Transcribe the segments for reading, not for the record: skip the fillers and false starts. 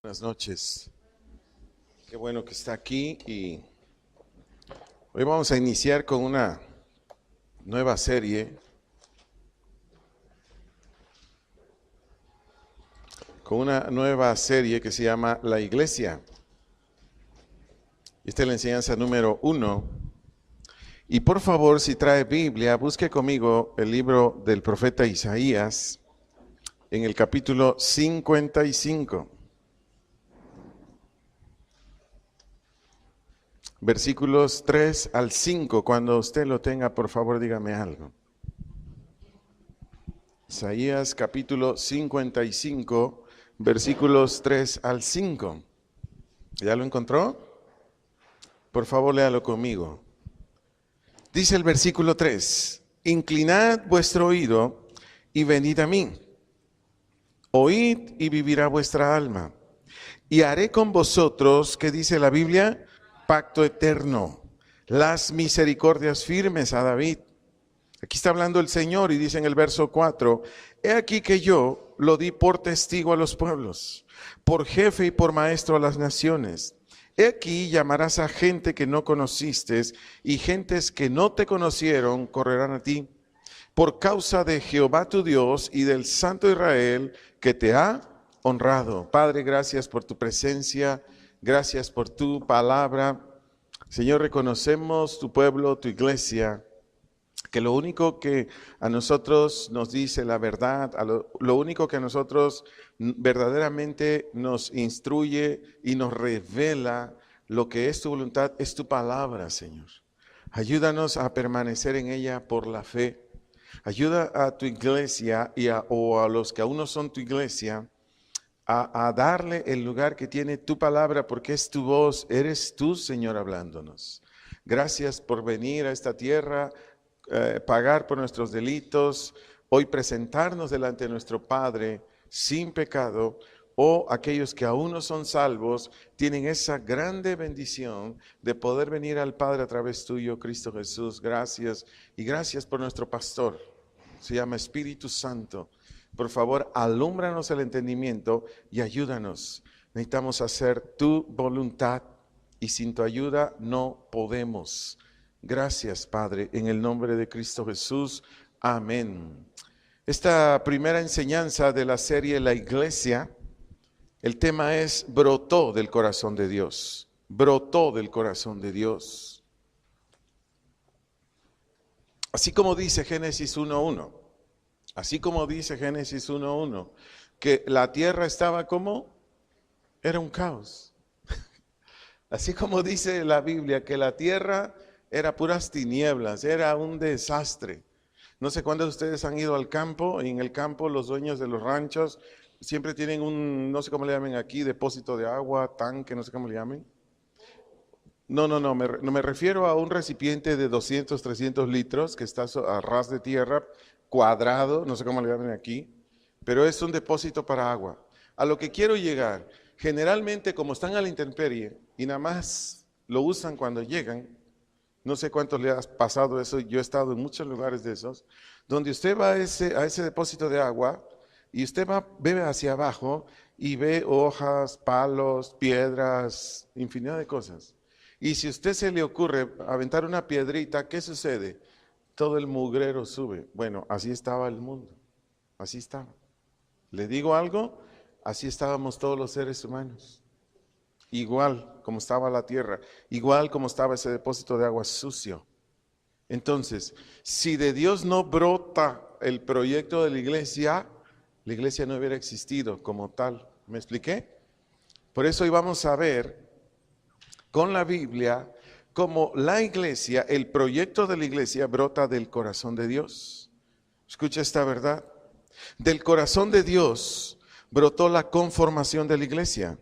Buenas noches. Qué bueno que está aquí y hoy vamos a iniciar con una nueva serie, que se llama La Iglesia. Esta es la enseñanza número 1. Y por favor, si trae Biblia, busque conmigo el libro del profeta Isaías en el capítulo 55. Versículos 3 al 5. Cuando usted lo tenga, por favor, dígame algo. Isaías capítulo 55, versículos 3 al 5. ¿Ya lo encontró? Por favor, léalo conmigo. Dice el versículo 3: Inclinad vuestro oído y venid a mí. Oíd y vivirá vuestra alma. Y haré con vosotros, ¿qué dice la Biblia? Pacto eterno, las misericordias firmes a David. Aquí está hablando el Señor y dice en el verso 4, he aquí que yo lo di por testigo a los pueblos, por jefe y por maestro a las naciones. He aquí llamarás a gente que no conociste y gentes que no te conocieron correrán a ti, por causa de Jehová tu Dios y del Santo Israel que te ha honrado. Padre, gracias por tu presencia. Gracias por tu palabra. Señor, reconocemos tu pueblo, tu iglesia, que lo único que a nosotros nos dice la verdad, lo único que a nosotros verdaderamente nos instruye y nos revela lo que es tu voluntad, es tu palabra, Señor. Ayúdanos a permanecer en ella por la fe. Ayuda a tu iglesia o a los que aún no son tu iglesia, a darle el lugar que tiene tu palabra, porque es tu voz, eres tú, Señor, hablándonos. Gracias por venir a esta tierra, pagar por nuestros delitos, hoy presentarnos delante de nuestro Padre sin pecado, o aquellos que aún no son salvos, tienen esa grande bendición de poder venir al Padre a través tuyo, Cristo Jesús. Gracias, y gracias por nuestro pastor, se llama Espíritu Santo. Por favor, alúmbranos el entendimiento y ayúdanos. Necesitamos hacer tu voluntad y sin tu ayuda no podemos. Gracias, Padre, en el nombre de Cristo Jesús. Amén. Esta primera enseñanza de la serie La Iglesia, el tema es brotó del corazón de Dios. Brotó del corazón de Dios. Así como dice Génesis 1:1. Así como dice Génesis 1:1, que la tierra estaba como, era un caos. Así como dice la Biblia, que la tierra era puras tinieblas, era un desastre. No sé cuántos de ustedes han ido al campo, y en el campo los dueños de los ranchos siempre tienen un, no sé cómo le llamen aquí, depósito de agua, tanque, no sé cómo le llamen. No me refiero a un recipiente de 200, 300 litros que está a ras de tierra, cuadrado, no sé cómo le llaman aquí, pero es un depósito para agua. A lo que quiero llegar, generalmente como están a la intemperie y nada más lo usan cuando llegan, no sé cuántos le has pasado eso, yo he estado en muchos lugares de esos, donde usted va a ese depósito de agua y usted bebe hacia abajo y ve hojas, palos, piedras, infinidad de cosas. Y si a usted se le ocurre aventar una piedrita, ¿qué sucede? Todo el mugrero sube. Bueno, así estaba el mundo, así estaba. ¿Le digo algo? Así estábamos todos los seres humanos. Igual como estaba la tierra, igual como estaba ese depósito de agua sucio. Entonces, si de Dios no brota el proyecto de la iglesia no hubiera existido como tal. ¿Me expliqué? Por eso hoy vamos a ver con la Biblia cómo la iglesia, el proyecto de la iglesia brota del corazón de Dios. Escucha esta verdad. Del corazón de Dios brotó la conformación de la iglesia.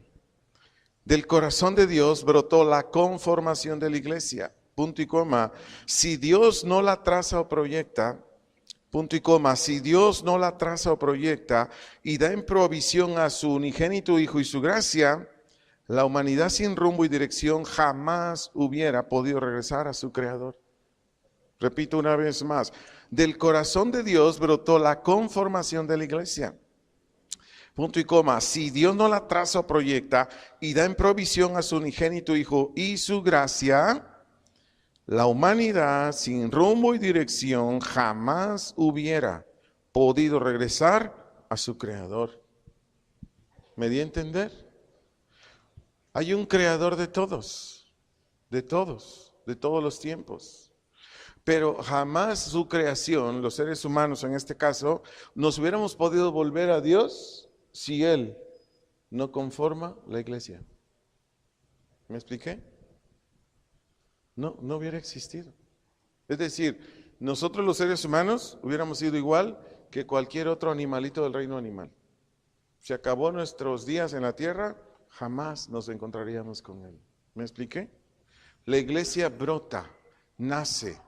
Del corazón de Dios brotó la conformación de la iglesia. Punto y coma. Si Dios no la traza o proyecta, punto y coma, si Dios no la traza o proyecta y da en provisión a su unigénito Hijo y su gracia, la humanidad sin rumbo y dirección jamás hubiera podido regresar a su Creador. Repito una vez más, del corazón de Dios brotó la conformación de la iglesia. Punto y coma. Si Dios no la traza o proyecta y da en provisión a su unigénito Hijo y su gracia, la humanidad sin rumbo y dirección jamás hubiera podido regresar a su Creador. ¿Me di a entender? Hay un Creador de todos, de todos los tiempos. Pero jamás su creación, los seres humanos en este caso, nos hubiéramos podido volver a Dios si Él no conforma la iglesia. ¿Me expliqué? No hubiera existido. Es decir, nosotros los seres humanos hubiéramos sido igual que cualquier otro animalito del reino animal. Se acabó nuestros días en la tierra, jamás nos encontraríamos con Él. ¿Me expliqué? La iglesia brota, nace,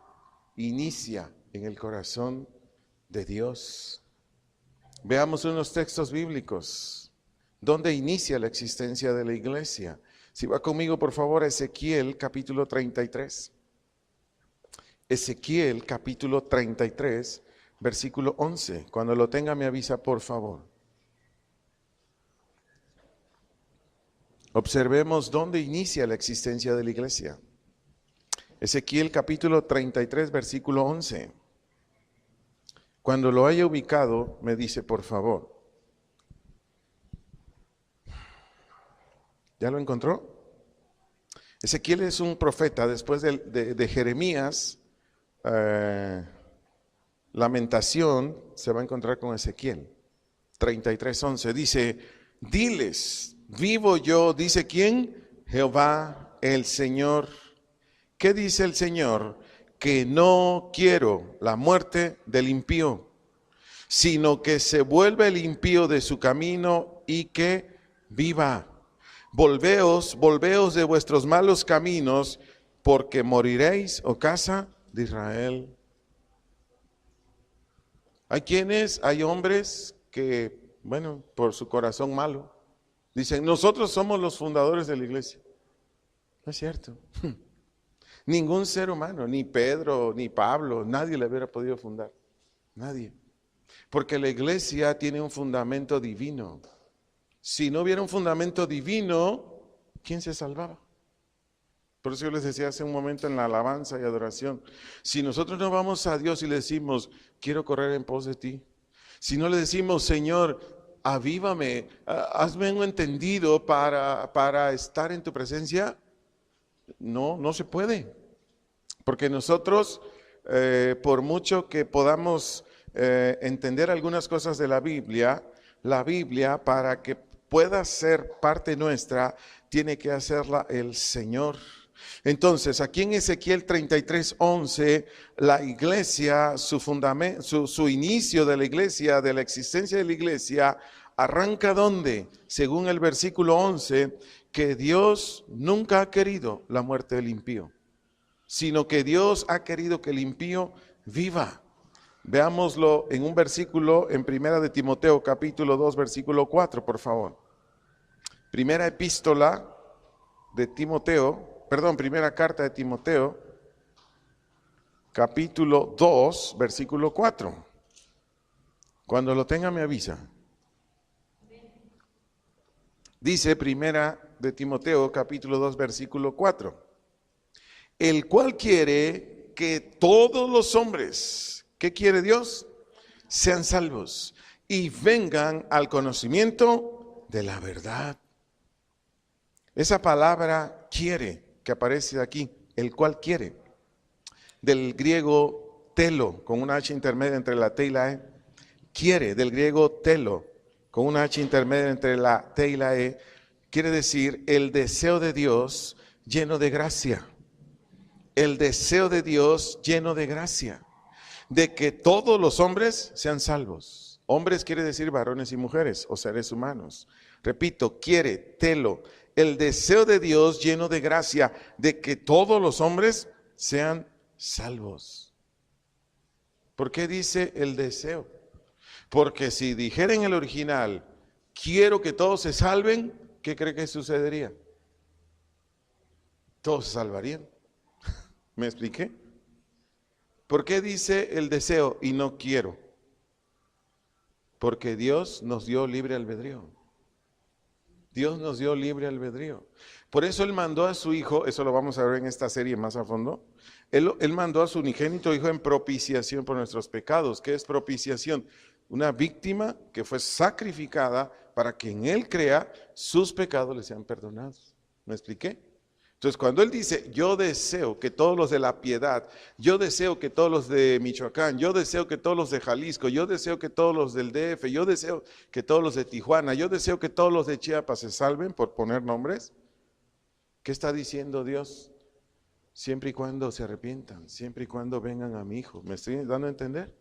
inicia en el corazón de Dios. Veamos unos textos bíblicos. ¿Dónde inicia la existencia de la iglesia? Si va conmigo, por favor, a Ezequiel capítulo 33. Ezequiel capítulo 33, versículo 11. Cuando lo tenga me avisa, por favor. Observemos dónde inicia la existencia de la iglesia. Ezequiel capítulo 33, versículo 11. Cuando lo haya ubicado, me dice, por favor. ¿Ya lo encontró? Ezequiel es un profeta después de Jeremías. Lamentación se va a encontrar con Ezequiel 33:11. Dice, diles, vivo yo, dice ¿quién? Jehová el Señor. ¿Qué dice el Señor? Que no quiero la muerte del impío, sino que se vuelva el impío de su camino y que viva. Volveos de vuestros malos caminos, porque moriréis, oh casa de Israel. Hay hombres que, bueno, por su corazón malo, dicen, nosotros somos los fundadores de la iglesia. No es cierto. Ningún ser humano, ni Pedro, ni Pablo, nadie le hubiera podido fundar. Nadie. Porque la iglesia tiene un fundamento divino. Si no hubiera un fundamento divino, ¿quién se salvaba? Por eso yo les decía hace un momento en la alabanza y adoración, si nosotros no vamos a Dios y le decimos, quiero correr en pos de ti, si no le decimos, Señor, avívame, hazme un entendido para estar en tu presencia, no se puede. Porque nosotros, por mucho que podamos entender algunas cosas de la Biblia para que pueda ser parte nuestra, tiene que hacerla el Señor. Entonces, aquí en Ezequiel 33:11, la iglesia, su inicio de la iglesia, de la existencia de la iglesia, arranca ¿dónde? Según el versículo 11, que Dios nunca ha querido la muerte del impío, sino que Dios ha querido que el impío viva. Veámoslo en un versículo en Primera de Timoteo, capítulo 2, versículo 4, por favor. Primera carta de Timoteo, capítulo 2, versículo 4. Cuando lo tenga me avisa. Dice Primera de Timoteo, capítulo 2, versículo 4. El cual quiere que todos los hombres, ¿qué quiere Dios? Sean salvos y vengan al conocimiento de la verdad. Esa palabra quiere que aparece aquí, el cual quiere, del griego telo, con una H intermedia entre la T y la E, quiere, del griego telo, con una H intermedia entre la T y la E, quiere decir el deseo de Dios lleno de gracia. El deseo de Dios lleno de gracia, de que todos los hombres sean salvos. Hombres quiere decir varones y mujeres o seres humanos. Repito, quiere, telo, el deseo de Dios lleno de gracia, de que todos los hombres sean salvos. ¿Por qué dice el deseo? Porque si dijera en el original, quiero que todos se salven, ¿qué cree que sucedería? Todos se salvarían. ¿Me expliqué? ¿Por qué dice el deseo y no quiero? Porque Dios nos dio libre albedrío. Dios nos dio libre albedrío. Por eso Él mandó a su Hijo, eso lo vamos a ver en esta serie más a fondo, Él mandó a su unigénito Hijo en propiciación por nuestros pecados. ¿Qué es propiciación? Una víctima que fue sacrificada para que en Él crea, sus pecados le sean perdonados. ¿Me expliqué? Entonces, cuando Él dice, yo deseo que todos los de La Piedad, yo deseo que todos los de Michoacán, yo deseo que todos los de Jalisco, yo deseo que todos los del DF, yo deseo que todos los de Tijuana, yo deseo que todos los de Chiapas se salven, por poner nombres, ¿qué está diciendo Dios? Siempre y cuando se arrepientan, siempre y cuando vengan a mi Hijo. ¿Me estoy dando a entender?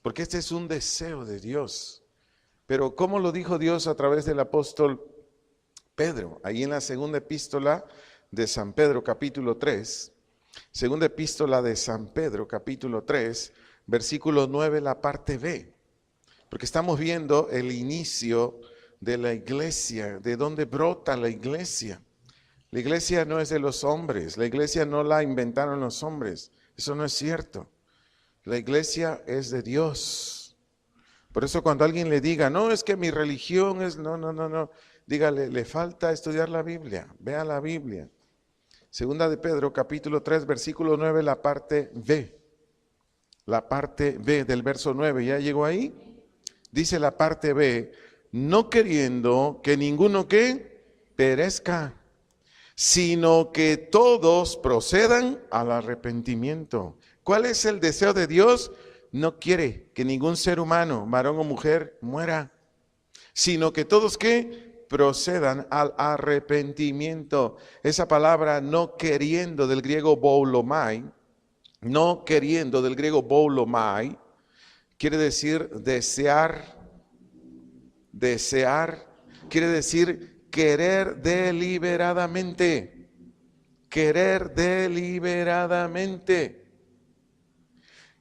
Porque este es un deseo de Dios. Pero ¿cómo lo dijo Dios a través del apóstol Pedro? Ahí en la segunda epístola de San Pedro, capítulo 3, segunda epístola de San Pedro, capítulo 3, versículo 9, la parte B, porque estamos viendo el inicio de la iglesia, de dónde brota la iglesia. La iglesia no es de los hombres, la iglesia no la inventaron los hombres, eso no es cierto. La iglesia es de Dios. Por eso cuando alguien le diga, no, es que mi religión es, no, dígale, le falta estudiar la Biblia, vea la Biblia. Segunda de Pedro, capítulo 3, versículo 9, la parte B. La parte B del verso 9, ¿ya llegó ahí? Dice la parte B, no queriendo que ninguno que perezca, sino que todos procedan al arrepentimiento. ¿Cuál es el deseo de Dios? No quiere que ningún ser humano, varón o mujer, muera, sino que todos ¿qué? Procedan al arrepentimiento. Esa palabra no queriendo del griego boulomai, no queriendo del griego boulomai, quiere decir desear, quiere decir querer deliberadamente,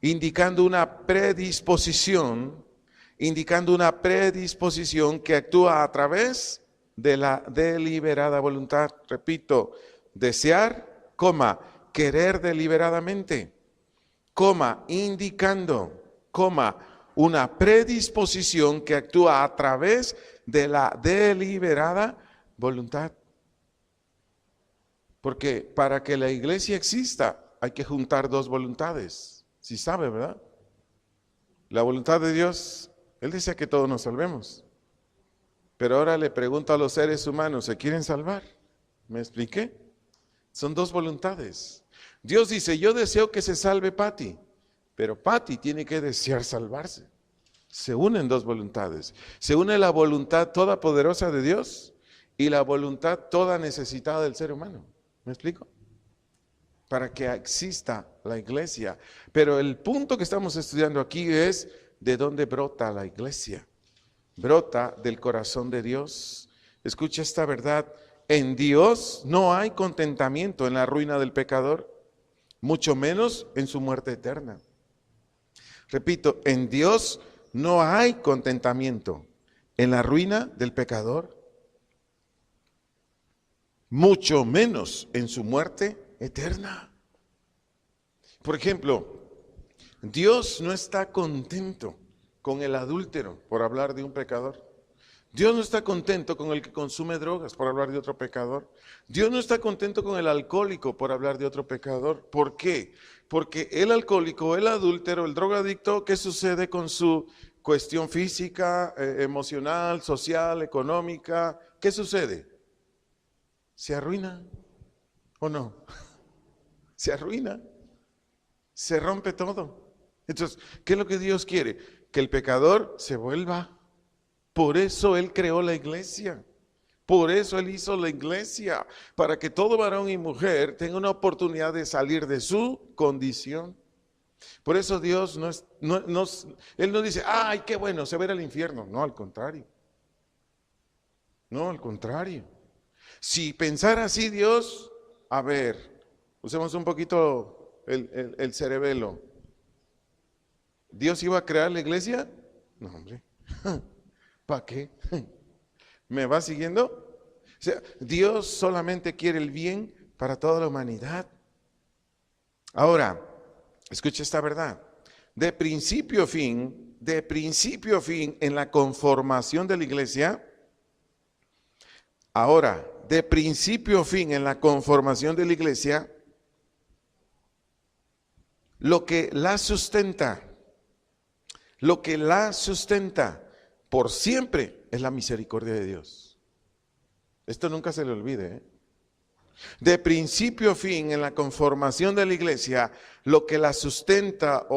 indicando una predisposición que actúa a través de la deliberada voluntad. Repito, desear, querer deliberadamente, indicando, una predisposición que actúa a través de la deliberada voluntad. Porque para que la iglesia exista hay que juntar dos voluntades. Si sabe, ¿verdad? La voluntad de Dios, Él desea que todos nos salvemos. Pero ahora le pregunto a los seres humanos, ¿se quieren salvar? ¿Me expliqué? Son dos voluntades. Dios dice, yo deseo que se salve Pati, pero Pati tiene que desear salvarse. Se unen dos voluntades. Se une la voluntad toda poderosa de Dios y la voluntad toda necesitada del ser humano. ¿Me explico? Para que exista la iglesia. Pero el punto que estamos estudiando aquí es de dónde brota la iglesia. Brota del corazón de Dios. Escucha esta verdad. En Dios no hay contentamiento en la ruina del pecador, mucho menos en su muerte eterna. Repito, en Dios no hay contentamiento en la ruina del pecador, mucho menos en su muerte eterna. Por ejemplo, Dios no está contento con el adúltero, por hablar de un pecador. Dios no está contento con el que consume drogas, por hablar de otro pecador. Dios no está contento con el alcohólico, por hablar de otro pecador. ¿Por qué? Porque el alcohólico, el adúltero, el drogadicto, ¿qué sucede con su cuestión física, emocional, social, económica? ¿Qué sucede? ¿Se arruina o no? Se arruina, se rompe todo. Entonces, ¿qué es lo que Dios quiere? Que el pecador se vuelva. Por eso Él creó la iglesia. Por eso Él hizo la iglesia. Para que todo varón y mujer tenga una oportunidad de salir de su condición. Por eso Dios Él no dice, ay, qué bueno, se va a ir al infierno. No, al contrario. No, al contrario. Si pensara así Dios, a ver, usemos un poquito el cerebelo. ¿Dios iba a crear la iglesia? No, hombre. ¿Para qué? ¿Me va siguiendo? O sea, Dios solamente quiere el bien para toda la humanidad. Ahora, escucha esta verdad. De principio a fin, de principio a fin en la conformación de la iglesia. Ahora, de principio a fin en la conformación de la iglesia, lo que la sustenta por siempre es la misericordia de Dios. Esto nunca se le olvide, ¿eh? De principio a fin en la conformación de la iglesia, lo que la sustenta,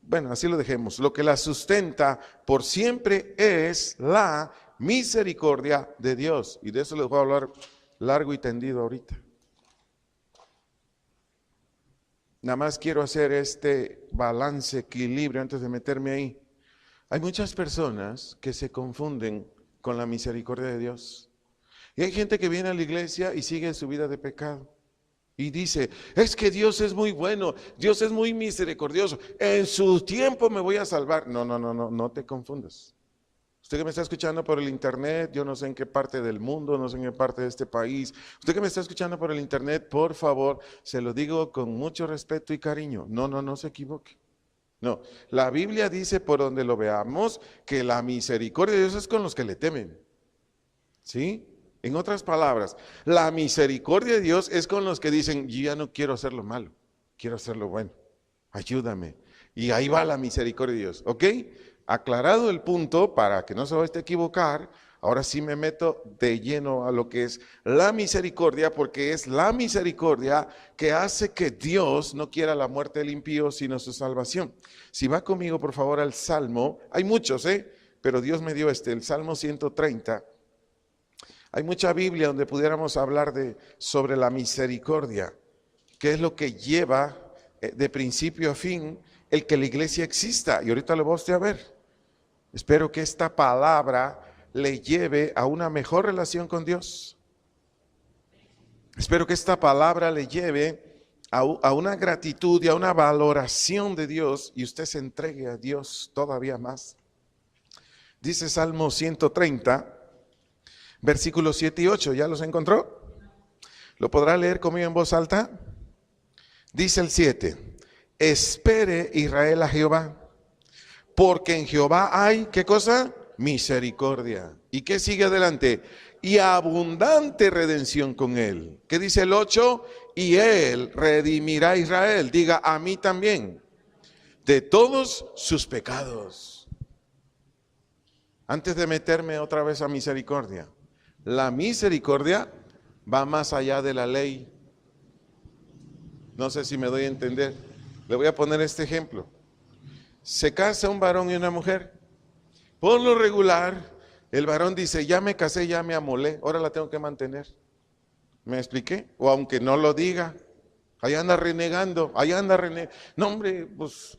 bueno, así lo dejemos, lo que la sustenta por siempre es la misericordia de Dios. Y de eso les voy a hablar largo y tendido ahorita. Nada más quiero hacer este balance, equilibrio antes de meterme ahí. Hay muchas personas que se confunden con la misericordia de Dios. Y hay gente que viene a la iglesia y sigue su vida de pecado. Y dice, es que Dios es muy bueno, Dios es muy misericordioso, en su tiempo me voy a salvar. No te confundas. Usted que me está escuchando por el internet, yo no sé en qué parte del mundo, no sé en qué parte de este país. Usted que me está escuchando por el internet, por favor, se lo digo con mucho respeto y cariño. No se equivoque. No, la Biblia dice, por donde lo veamos, que la misericordia de Dios es con los que le temen. ¿Sí? En otras palabras, la misericordia de Dios es con los que dicen, yo ya no quiero hacer lo malo, quiero hacer lo bueno, ayúdame. Y ahí va la misericordia de Dios, ¿ok? Aclarado el punto, para que no se vaya a equivocar, ahora sí me meto de lleno a lo que es la misericordia, porque es la misericordia que hace que Dios no quiera la muerte del impío, sino su salvación. Si va conmigo, por favor, al Salmo, hay muchos, pero Dios me dio el Salmo 130. Hay mucha Biblia donde pudiéramos hablar sobre la misericordia, que es lo que lleva de principio a fin el que la iglesia exista. Y ahorita lo va usted a ver. Espero que esta palabra le lleve a una mejor relación con Dios. Espero que esta palabra le lleve a una gratitud y a una valoración de Dios y usted se entregue a Dios todavía más. Dice Salmo 130. Versículos 7 y 8, ¿ya los encontró? ¿Lo podrá leer conmigo en voz alta? Dice el 7, espere Israel a Jehová, porque en Jehová hay, ¿qué cosa? Misericordia. ¿Y qué sigue adelante? Y abundante redención con él. ¿Qué dice el 8? Y él redimirá a Israel, diga a mí también, de todos sus pecados. Antes de meterme otra vez a misericordia, la misericordia va más allá de la ley. No sé si me doy a entender. Le voy a poner este ejemplo. Se casa un varón y una mujer. Por lo regular, el varón dice, ya me casé, ya me amolé, ahora la tengo que mantener. ¿Me expliqué? O aunque no lo diga, ahí anda renegando, No, hombre, pues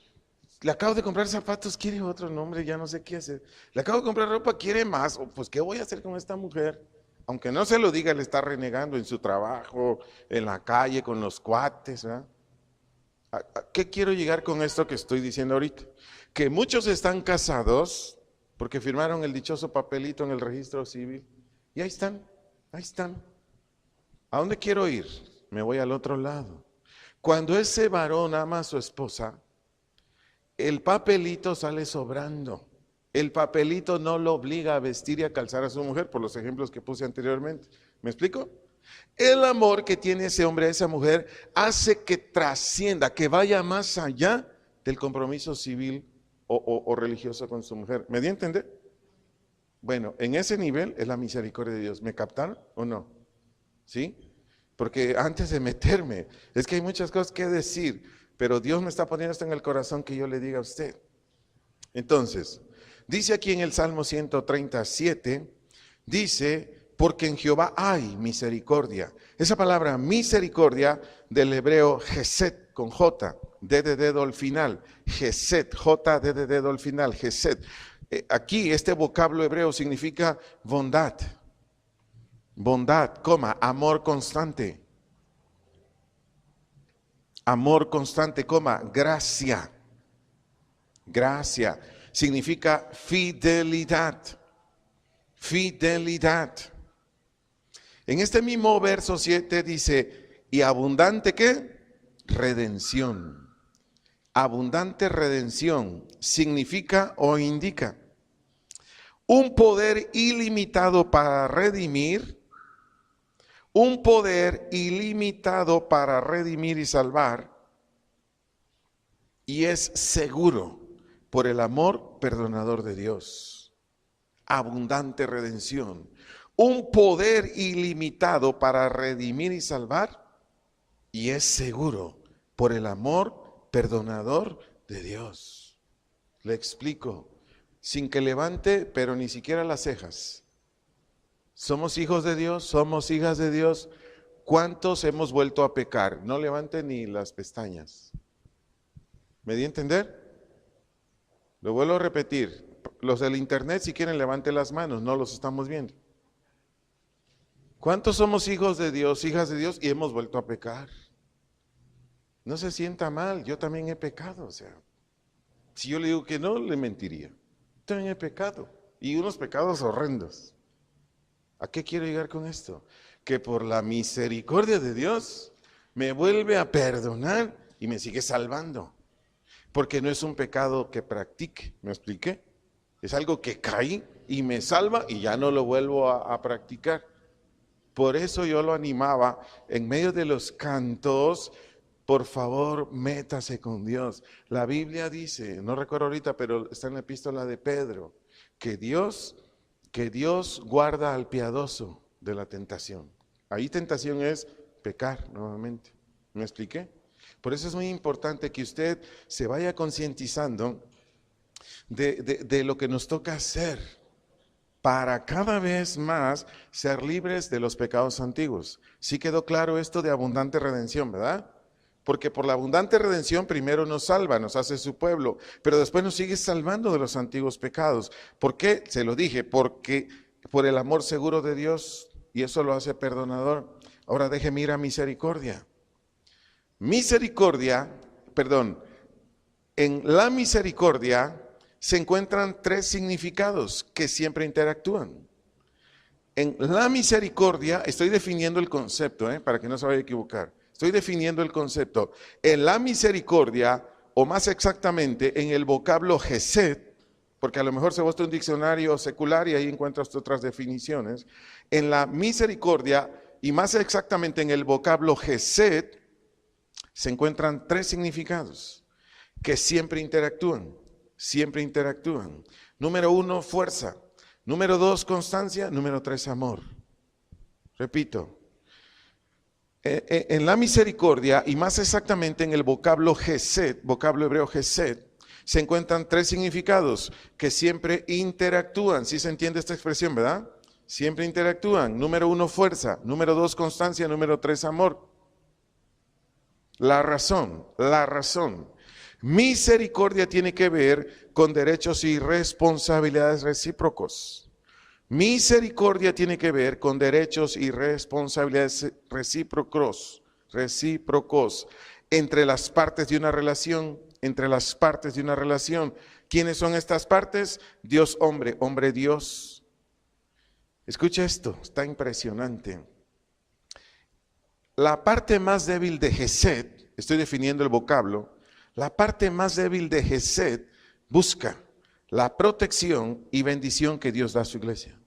le acabo de comprar zapatos, quiere otro, no, hombre, ya no sé qué hacer. Le acabo de comprar ropa, quiere más. Pues, ¿qué voy a hacer con esta mujer? Aunque no se lo diga, le está renegando en su trabajo, en la calle, con los cuates, ¿verdad? ¿A qué quiero llegar con esto que estoy diciendo ahorita? Que muchos están casados porque firmaron el dichoso papelito en el registro civil. Y ahí están. ¿A dónde quiero ir? Me voy al otro lado. Cuando ese varón ama a su esposa, el papelito sale sobrando. El papelito no lo obliga a vestir y a calzar a su mujer, por los ejemplos que puse anteriormente. ¿Me explico? El amor que tiene ese hombre a esa mujer hace que trascienda, que vaya más allá del compromiso civil o religioso con su mujer. ¿Me di a entender? Bueno, en ese nivel es la misericordia de Dios. ¿Me captaron o no? ¿Sí? Porque antes de meterme, es que hay muchas cosas que decir, pero Dios me está poniendo esto en el corazón que yo le diga a usted. Entonces, dice aquí en el Salmo 137, dice, porque en Jehová hay misericordia. Esa palabra misericordia del hebreo Gesed con J, D de dedo al final, Gesed, J, D de dedo al final, Gesed. Aquí este vocablo hebreo significa bondad, amor constante. Amor constante, gracia. Gracia significa fidelidad. Fidelidad. En este mismo verso 7 dice, y abundante ¿qué? Redención. Abundante redención significa o indica un poder ilimitado para redimir, un poder ilimitado para redimir y salvar, y es seguro por el amor perdonador de Dios. Abundante redención, un poder ilimitado para redimir y salvar, y es seguro por el amor perdonador de Dios. Le explico, sin que levante, pero ni siquiera las cejas. Somos hijos de Dios, somos hijas de Dios. ¿Cuántos hemos vuelto a pecar? No levante ni las pestañas. ¿Me di a entender? Lo vuelvo a repetir. Los del internet, si quieren, levante las manos, no los estamos viendo. ¿Cuántos somos hijos de Dios, hijas de Dios y hemos vuelto a pecar? No se sienta mal, yo también he pecado, o sea, si yo le digo que no, le mentiría. Yo también he pecado, y unos pecados horrendos. ¿A qué quiero llegar con esto? Que por la misericordia de Dios me vuelve a perdonar y me sigue salvando. Porque no es un pecado que practique, ¿me expliqué? Es algo que cae y me salva y ya no lo vuelvo a practicar. Por eso yo lo animaba en medio de los cantos. Por favor, métase con Dios. La Biblia dice, no recuerdo ahorita, pero está en la epístola de Pedro, que Dios guarda al piadoso de la tentación. Ahí tentación es pecar nuevamente. ¿Me expliqué? Por eso es muy importante que usted se vaya concientizando de lo que nos toca hacer para cada vez más ser libres de los pecados antiguos. Sí quedó claro esto de abundante redención, ¿verdad? Porque por la abundante redención primero nos salva, nos hace su pueblo, pero después nos sigue salvando de los antiguos pecados. ¿Por qué? Se lo dije, porque por el amor seguro de Dios, y eso lo hace perdonador. Ahora déjeme ir a misericordia. En la misericordia se encuentran tres significados que siempre interactúan. En la misericordia, estoy definiendo el concepto, para que no se vaya a equivocar. Estoy definiendo el concepto. En la misericordia, o más exactamente en el vocablo Gesed, porque a lo mejor se busca un diccionario secular y ahí encuentras otras definiciones. En la misericordia, y más exactamente en el vocablo Gesed, se encuentran tres significados que siempre interactúan. Número 1, fuerza. Número 2, constancia. Número 3, amor. Repito. En la misericordia, y más exactamente en el vocablo Gesed, vocablo hebreo Gesed, se encuentran tres significados que siempre interactúan. ¿Sí se entiende esta expresión, verdad? Siempre interactúan. Número 1, fuerza. Número 2, constancia. Número 3, amor. La razón. Misericordia tiene que ver con derechos y responsabilidades recíprocos. Misericordia tiene que ver con derechos y responsabilidades recíprocos entre las partes de una relación, ¿Quiénes son estas partes? Dios, hombre, hombre, Dios. Escucha esto, está impresionante. La parte más débil de Gesed, estoy definiendo el vocablo, la parte más débil de Gesed busca la protección y bendición que Dios da a su iglesia.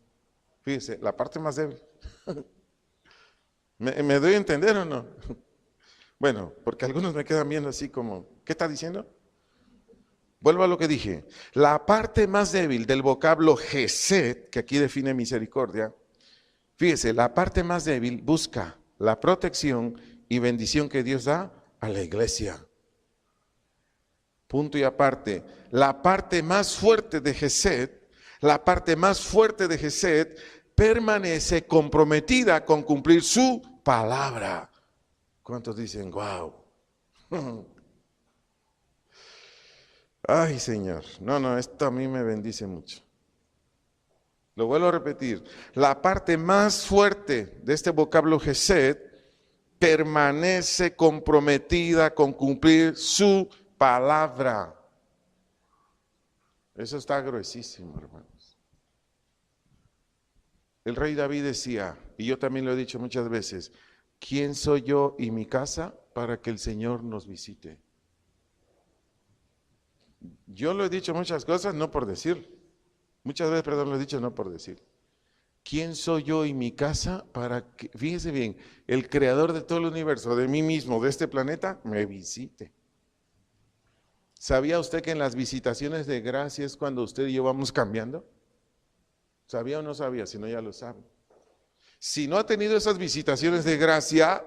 Fíjese, la parte más débil. ¿Me doy a entender o no? Bueno, porque algunos me quedan viendo así como, ¿qué está diciendo? Vuelvo a lo que dije. La parte más débil del vocablo Gesed, que aquí define misericordia, fíjese, la parte más débil busca la protección y bendición que Dios da a la iglesia. Punto y aparte. La parte más fuerte de Gesed, permanece comprometida con cumplir su palabra. ¿Cuántos dicen, wow? Ay, Señor. No, esto a mí me bendice mucho. Lo vuelvo a repetir. La parte más fuerte de este vocablo Gesed permanece comprometida con cumplir su palabra. Eso está gruesísimo, hermanos. El rey David decía, y yo también lo he dicho muchas veces, ¿quién soy yo y mi casa para que el Señor nos visite? Yo lo he dicho muchas cosas, no por decir. Muchas veces, perdón, lo he dicho no por decir. ¿Quién soy yo y mi casa para que, fíjese bien, el creador de todo el universo, de mí mismo, de este planeta, me visite? ¿Sabía usted que en las visitaciones de gracia es cuando usted y yo vamos cambiando? ¿Sabía o no sabía? Si no, ya lo sabe. Si no ha tenido esas visitaciones de gracia,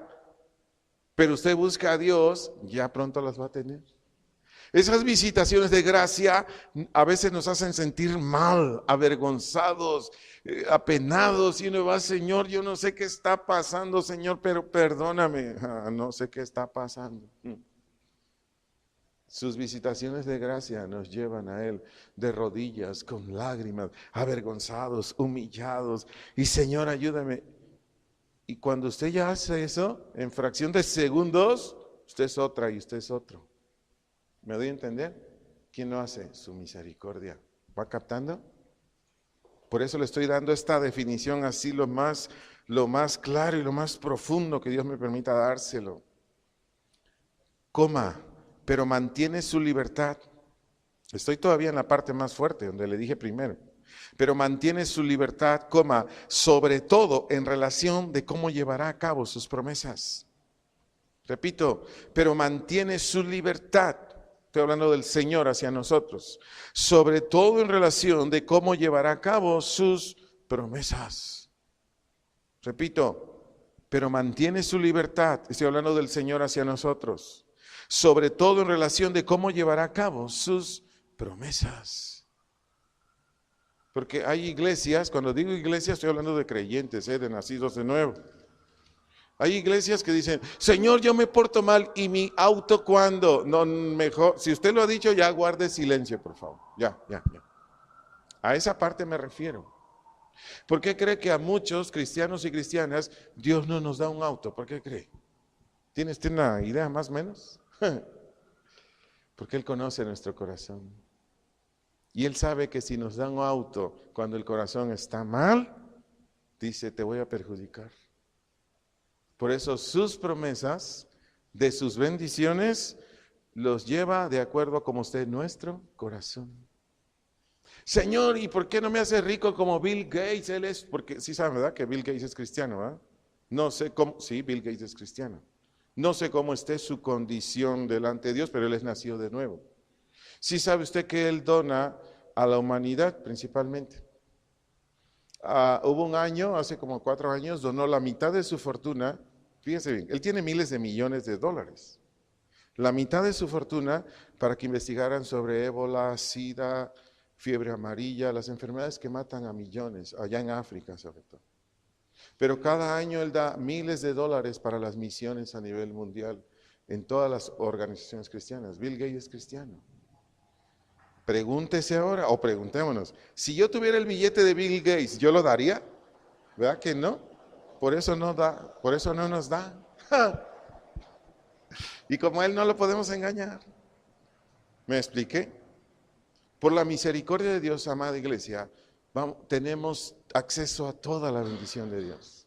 pero usted busca a Dios, ya pronto las va a tener. Esas visitaciones de gracia a veces nos hacen sentir mal, avergonzados, apenados, y uno va, Señor, yo no sé qué está pasando, Señor, pero perdóname. No sé qué está pasando. Sus visitaciones de gracia nos llevan a Él de rodillas, con lágrimas, avergonzados, humillados, y Señor, ayúdame. Y cuando usted ya hace eso, en fracción de segundos, usted es otra y usted es otro. ¿Me doy a entender? ¿Quién lo hace? Su misericordia. ¿Va captando? Por eso le estoy dando esta definición así lo más claro y lo más profundo que Dios me permita dárselo. Coma, pero mantiene su libertad. Estoy todavía en la parte más fuerte, donde le dije primero. Pero mantiene su libertad, coma, sobre todo en relación de cómo llevará a cabo sus promesas. Repito, pero mantiene su libertad. Estoy hablando del Señor hacia nosotros, sobre todo en relación de cómo llevará a cabo sus promesas. Repito, pero mantiene su libertad. Estoy hablando del Señor hacia nosotros, sobre todo en relación de cómo llevará a cabo sus promesas. Porque hay iglesias, cuando digo iglesias estoy hablando de creyentes, de nacidos de nuevo. Hay iglesias que dicen, Señor, yo me porto mal, y mi auto, ¿cuándo? No, mejor, si usted lo ha dicho, ya guarde silencio, por favor. Ya. A esa parte me refiero. ¿Por qué cree que a muchos cristianos y cristianas Dios no nos da un auto? ¿Por qué cree? ¿Tiene usted una idea más o menos? Porque Él conoce nuestro corazón. Y Él sabe que si nos da un auto cuando el corazón está mal, dice, te voy a perjudicar. Por eso sus promesas de sus bendiciones los lleva de acuerdo a como esté nuestro corazón. Señor, ¿y por qué no me hace rico como Bill Gates? Él es, porque sí saben, ¿verdad? Que Bill Gates es cristiano, ¿verdad? No sé cómo, sí, Bill Gates es cristiano. No sé cómo esté su condición delante de Dios, pero él es nacido de nuevo. Sí sabe usted que él dona a la humanidad principalmente. Hubo un año, hace como 4 años, donó la mitad de su fortuna. Fíjense bien, él tiene miles de millones de dólares. La mitad de su fortuna para que investigaran sobre ébola, sida, fiebre amarilla, las enfermedades que matan a millones, allá en África sobre todo. Pero cada año él da miles de dólares para las misiones a nivel mundial en todas las organizaciones cristianas. Bill Gates es cristiano. Pregúntese ahora, o preguntémonos, si yo tuviera el billete de Bill Gates, ¿yo lo daría? ¿Verdad que no? Por eso no da, por eso no nos da. Y como Él no lo podemos engañar. ¿Me expliqué? Por la misericordia de Dios, amada iglesia, tenemos acceso a toda la bendición de Dios.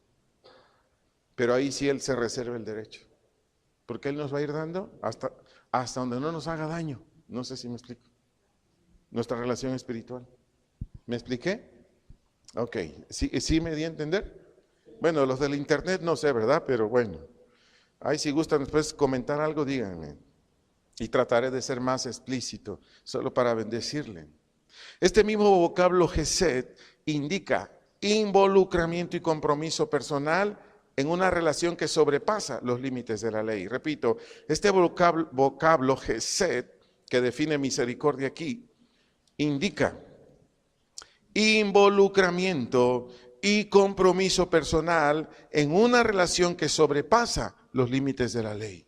Pero ahí sí Él se reserva el derecho. Porque Él nos va a ir dando hasta donde no nos haga daño. No sé si me explico. Nuestra relación espiritual. ¿Me expliqué? Ok. ¿Sí me di a entender? Bueno, los del internet no sé, ¿verdad? Pero bueno. Ahí si gustan después comentar algo, díganme. Y trataré de ser más explícito, solo para bendecirle. Este mismo vocablo Gesed indica involucramiento y compromiso personal en una relación que sobrepasa los límites de la ley. Repito, este vocablo Gesed, que define misericordia aquí, indica involucramiento y compromiso personal en una relación que sobrepasa los límites de la ley.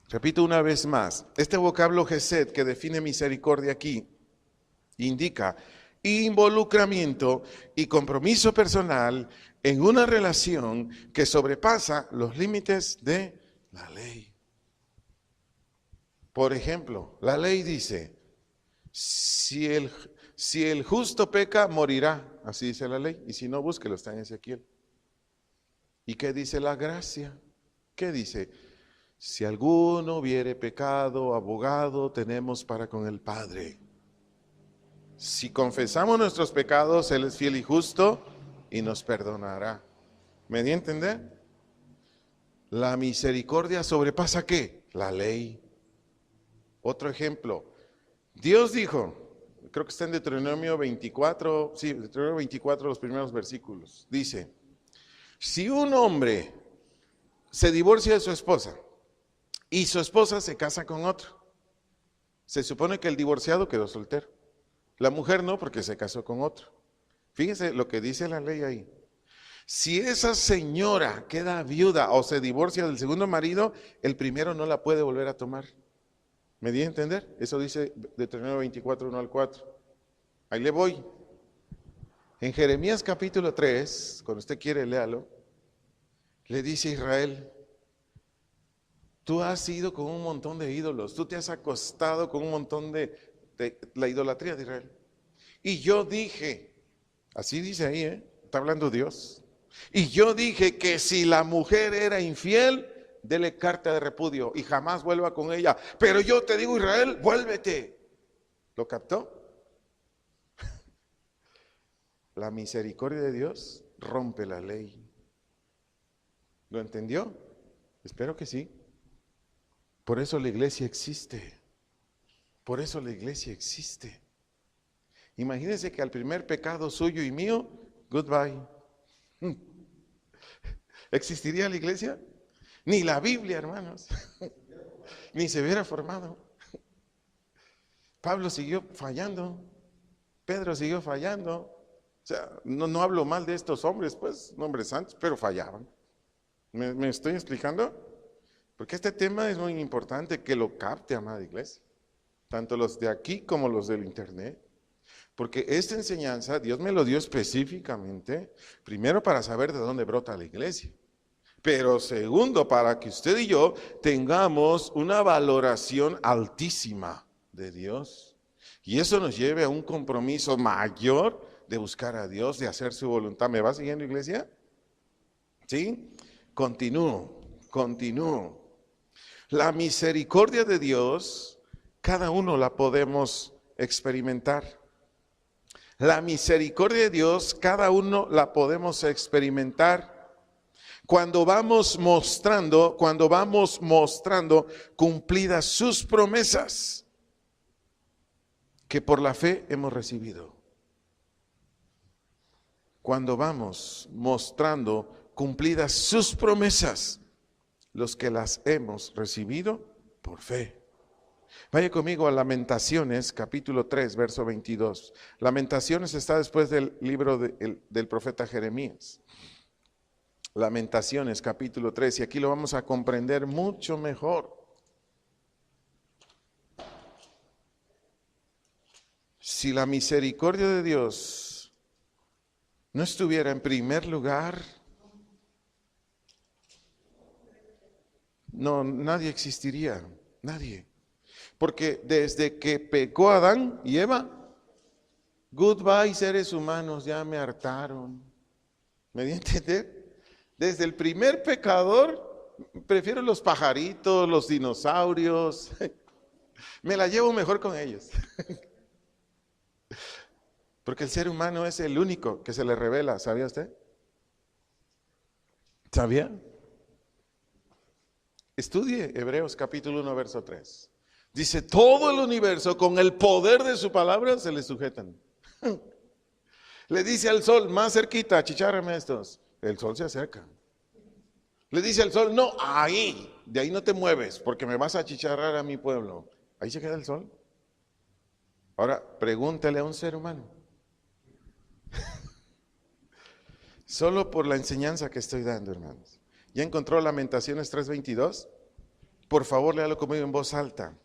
Repito una vez más, este vocablo Gesed que define misericordia aquí indica involucramiento y compromiso personal en una relación que sobrepasa los límites de la ley. Por ejemplo, la ley dice, si el justo peca, morirá, así dice la ley, y si no, búsquelo, está en Ezequiel. ¿Y qué dice la gracia? ¿Qué dice? Si alguno hubiere pecado, abogado tenemos para con el Padre. Si confesamos nuestros pecados, Él es fiel y justo y nos perdonará. ¿Me di a entender? La misericordia sobrepasa ¿qué? La ley. Otro ejemplo. Dios dijo, creo que está en Deuteronomio 24, sí, Deuteronomio 24, los primeros versículos. Dice, si un hombre se divorcia de su esposa y su esposa se casa con otro, se supone que el divorciado quedó soltero. La mujer no, porque se casó con otro. Fíjense lo que dice la ley ahí. Si esa señora queda viuda o se divorcia del segundo marido, el primero no la puede volver a tomar. ¿Me di a entender? Eso dice Deuteronomio 24, 1 al 4. Ahí le voy. En Jeremías capítulo 3, cuando usted quiere léalo, le dice a Israel, tú has ido con un montón de ídolos, tú te has acostado con un montón de la idolatría de Israel. Y yo dije, así dice ahí, está hablando Dios. Y yo dije que si la mujer era infiel, dele carta de repudio y jamás vuelva con ella. Pero yo te digo, Israel, vuélvete. ¿Lo captó? La misericordia de Dios rompe la ley. ¿Lo entendió? Espero que sí. Por eso la iglesia existe. Por eso la iglesia existe. Imagínense que al primer pecado suyo y mío, goodbye. ¿Existiría la iglesia? Ni la Biblia, hermanos. Ni se hubiera formado. Pablo siguió fallando. Pedro siguió fallando. O sea, no hablo mal de estos hombres, pues, hombres santos, pero fallaban. ¿Me estoy explicando? Porque este tema es muy importante que lo capte, amada iglesia. Tanto los de aquí como los del internet. Porque esta enseñanza Dios me lo dio específicamente, primero para saber de dónde brota la iglesia. Pero segundo, para que usted y yo tengamos una valoración altísima de Dios. Y eso nos lleve a un compromiso mayor de buscar a Dios, de hacer su voluntad. ¿Me va siguiendo, iglesia? ¿Sí? Continúo. La misericordia de Dios, cada uno la podemos experimentar. La misericordia de Dios, cada uno la podemos experimentar cuando vamos mostrando cumplidas sus promesas que por la fe hemos recibido. Cuando vamos mostrando cumplidas sus promesas, los que las hemos recibido por fe. Vaya conmigo a Lamentaciones, capítulo 3, verso 22. Lamentaciones está después del libro del profeta Jeremías. Lamentaciones, capítulo 3, y aquí lo vamos a comprender mucho mejor. Si la misericordia de Dios no estuviera en primer lugar, no, nadie existiría, nadie. Porque desde que pecó Adán y Eva, goodbye seres humanos, ya me hartaron. ¿Me di a entender? Desde el primer pecador, prefiero los pajaritos, los dinosaurios. Me la llevo mejor con ellos. Porque el ser humano es el único que se le revela, ¿sabía usted? ¿Sabía? Estudie Hebreos capítulo 1, verso 3. Dice, todo el universo con el poder de su palabra se le sujetan. Le dice al sol, más cerquita, achicharrame estos. El sol se acerca. Le dice al sol, no, ahí, de ahí no te mueves, porque me vas a achicharrar a mi pueblo. Ahí se queda el sol. Ahora, pregúntale a un ser humano. Solo por la enseñanza que estoy dando, hermanos. ¿Ya encontró Lamentaciones 3:22? Por favor, léalo conmigo en voz alta.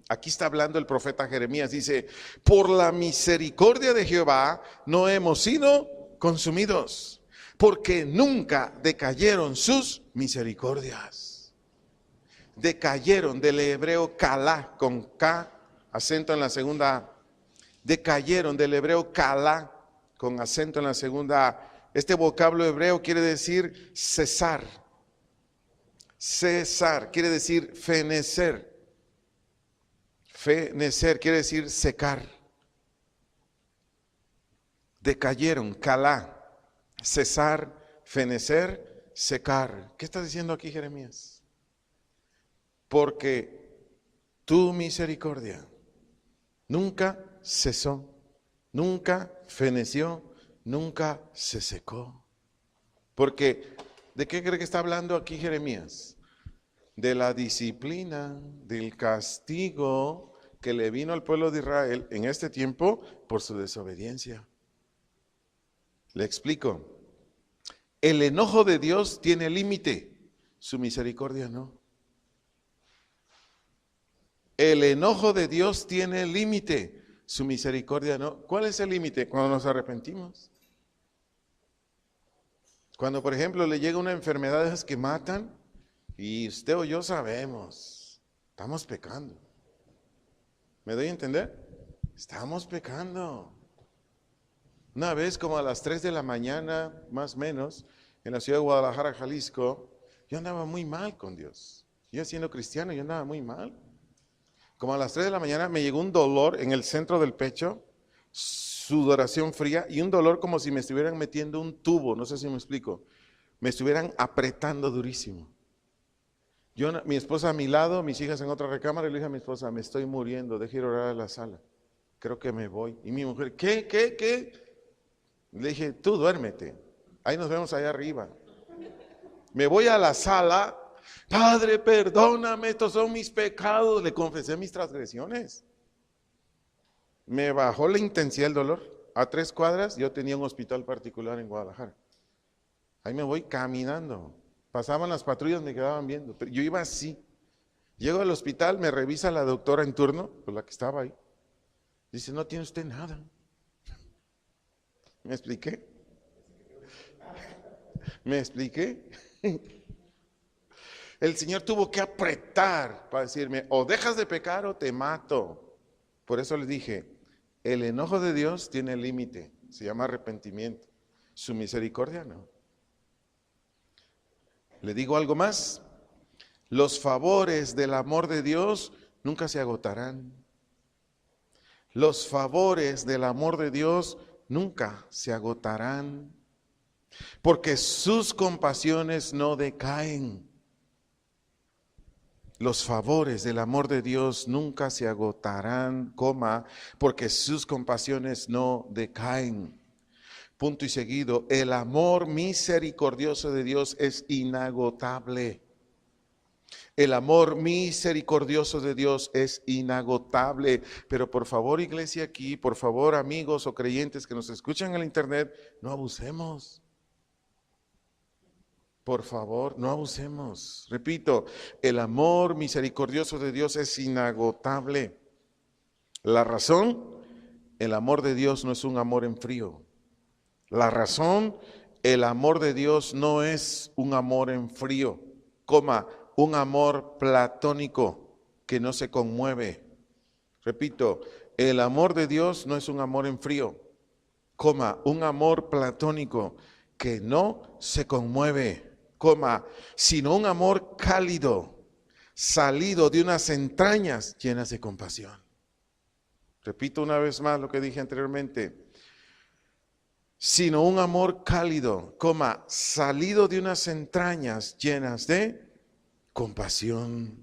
Aquí está hablando el profeta Jeremías, dice, por la misericordia de Jehová no hemos sido consumidos, porque nunca decayeron sus misericordias. Decayeron, del hebreo kalá, con K, acento en la segunda A. Decayeron, del hebreo kalá, con acento en la segunda A. Este vocablo hebreo quiere decir cesar, Cesar quiere decir fenecer. Fenecer quiere decir secar. Decayeron, calá. Cesar, fenecer, secar. ¿Qué está diciendo aquí Jeremías? Porque tu misericordia nunca cesó, nunca feneció, nunca se secó. Porque, ¿de qué cree que está hablando aquí Jeremías? De la disciplina, del castigo que le vino al pueblo de Israel en este tiempo por su desobediencia. Le explico. El enojo de Dios tiene límite, su misericordia no. El enojo de Dios tiene límite, su misericordia no. ¿Cuál es el límite? Cuando nos arrepentimos. Cuando, por ejemplo, le llega una enfermedad de esas que matan y usted o yo sabemos, estamos pecando. ¿Me doy a entender? Estamos pecando. Una vez como a las 3 de la mañana, más o menos, en la ciudad de Guadalajara, Jalisco, yo andaba muy mal con Dios. Yo siendo cristiano, yo andaba muy mal. Como a las 3 de la mañana me llegó un dolor en el centro del pecho, sudoración fría y un dolor como si me estuvieran metiendo un tubo, no sé si me explico, me estuvieran apretando durísimo. Mi esposa a mi lado, mis hijas en otra recámara, y le dije a mi esposa, me estoy muriendo, deje ir a orar a la sala, creo que me voy. Y mi mujer, ¿qué? Le dije, tú duérmete, ahí nos vemos allá arriba. Me voy a la sala, Padre, perdóname, estos son mis pecados, le confesé mis transgresiones. Me bajó la intensidad del dolor. A 3 cuadras yo tenía un hospital particular en Guadalajara. Ahí me voy caminando. Pasaban las patrullas, me quedaban viendo. Pero yo iba así. Llego al hospital, me revisa la doctora en turno, pues la que estaba ahí. Dice, no tiene usted nada. ¿Me expliqué? ¿Me expliqué? El Señor tuvo que apretar para decirme, o dejas de pecar o te mato. Por eso le dije, el enojo de Dios tiene límite, se llama arrepentimiento. Su misericordia no. Le digo algo más, los favores del amor de Dios nunca se agotarán. Los favores del amor de Dios nunca se agotarán, porque sus compasiones no decaen. Los favores del amor de Dios nunca se agotarán, porque sus compasiones no decaen. Punto y seguido, el amor misericordioso de Dios es inagotable. El amor misericordioso de Dios es inagotable. Pero por favor, iglesia aquí, por favor, amigos o creyentes que nos escuchan en el internet, no abusemos. Por favor, no abusemos. Repito, el amor misericordioso de Dios es inagotable. La razón, el amor de Dios no es un amor en frío. La razón, el amor de Dios no es un amor en frío, un amor platónico que no se conmueve. Repito, el amor de Dios no es un amor en frío, un amor platónico que no se conmueve. Sino un amor cálido, salido de unas entrañas llenas de compasión. Repito una vez más lo que dije anteriormente. Sino un amor cálido, salido de unas entrañas llenas de compasión.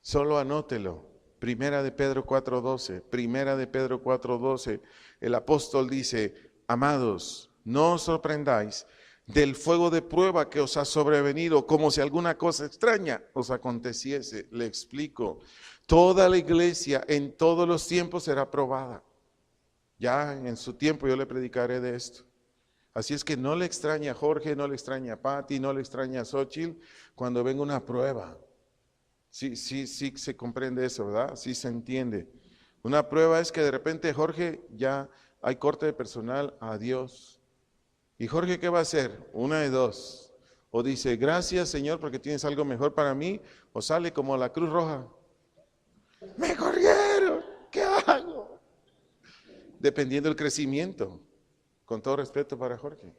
Solo anótelo. Primera de Pedro 4:12. Primera de Pedro 4:12. El apóstol dice, amados, no os sorprendáis del fuego de prueba que os ha sobrevenido, como si alguna cosa extraña os aconteciese. Le explico, toda la iglesia en todos los tiempos será probada. Ya en su tiempo yo le predicaré de esto. Así es que no le extraña a Jorge, no le extraña a Pati, no le extraña a Xochitl cuando venga una prueba. Sí se comprende eso, ¿verdad? Sí se entiende. Una prueba es que de repente Jorge ya hay corte de personal, adiós. ¿Y Jorge qué va a hacer? Una de dos. O dice, gracias Señor porque tienes algo mejor para mí, o sale como la Cruz Roja. Me corrieron, ¿qué hago? Dependiendo del crecimiento, con todo respeto para Jorge.